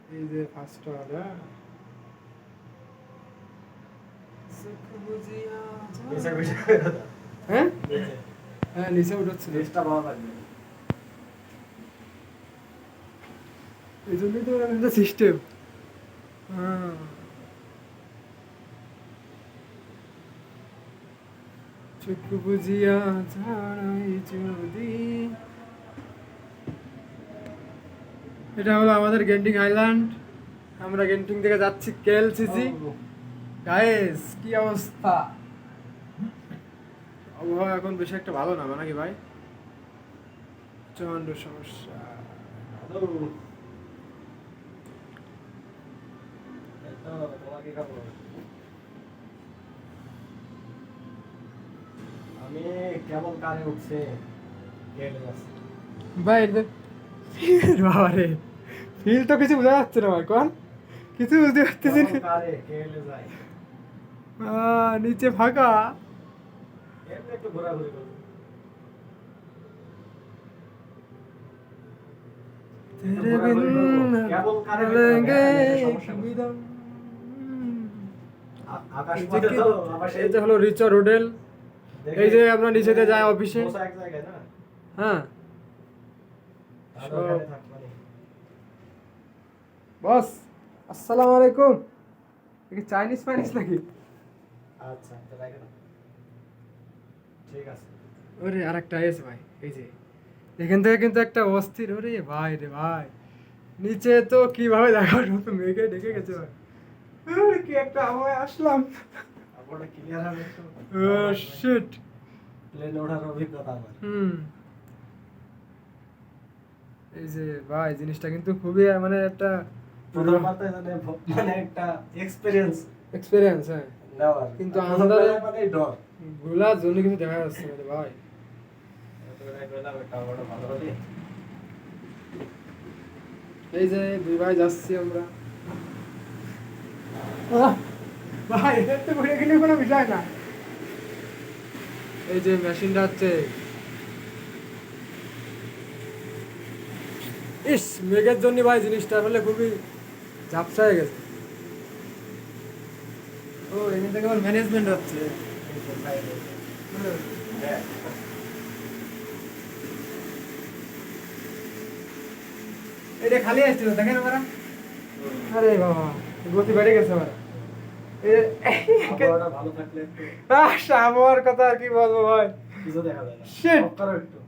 এই যে ফার্স্ট ওয়ালা সুখ বুঝিয়া নিচে বসে হ্যাঁ নিচে হ্যাঁ নিচে উঠাচ্ছিল চেষ্টা ভালো লাগবে এই জন্যই তো একটা সিস্টেম হ্যাঁ চোখ বুঝিয়া ছাড়াই যদি এটা হলো আমাদের গেন্টিং আইল্যান্ড আমরা গেন্টিং থেকে যাচ্ছি কেএলসিসি গাইস কি অবস্থা আবহাওয়া এখন বেশি একটা ভালো না নাকি ভাই প্রচন্ড সমস্যা হ্যালো এটা তোমাকে খাবো আমি কেমন কারে উঠছে গেলে যাচ্ছে ভাই বাবা রে ফিল তো কিছু বোঝা যাচ্ছে না ভাই কোন কিছু বুঝতে পারতেছি কেমন কারে গেলে যায় না নিচে ফাঁকা এমনি একটু ঘোরাঘুরি করো तेरे बिन কেমন কারে लेंगे সমস্যা विदम আকাশ পথে তো আবার এই যে হলো রিচার্ড হোটেল এই যে আমরা নিচেতে যাই অফিসে বসা এক জায়গায় না হ্যাঁ তাহলে ওখানে থাক মানে বস আসসালামু আলাইকুম কি চাইনিজ ফাইনিজ নাকি আচ্ছা তো রাখো না ঠিক আছে ওরে আরেকটা এসে ভাই এই যে এখান থেকে কিন্তু একটা অস্থির ওরে ভাই রে ভাই নিচে তো কিভাবে দেখার মতো মেঘে ঢেকে গেছে ভাই ওরে কি একটা আবহাওয়া আসলাম আপনারা ক্লিয়ার হবে তো ও শিট প্লেনে ওঠার অভিজ্ঞতা আমার এই যে ভাই জিনিসটা কিন্তু খুবই মানে একটা প্রথমবার তো মানে একটা এক্সপেরিয়েন্স এক্সপেরিয়েন্স হ্যাঁ নেওয়ার কিন্তু আমরা আমরা- মানে ডর গোলার জন্য কিছু দেখা যাচ্ছে না রে ভাই এই যে দুই ভাই যাচ্ছি আমরা ভাই এটা তো ঘুরে গেলে কোনো বিষয় না এই যে মেশিনটা হচ্ছে ইস মেঘের জন্য ভাই জিনিসটা আসলে খুবই ঝাপসা হয়ে গেছে ও এখান থেকে আমার ম্যানেজমেন্ট হচ্ছে এটা খালি আসছিল দেখেন আমরা আরে বাবা গতি বেড়ে গেছে আমার ভালো থাকলে একটু আহ আবহাওয়ার কথা আর কি বলবো ভাই কিছু দেখা যায় না Shit! অফ করো একটু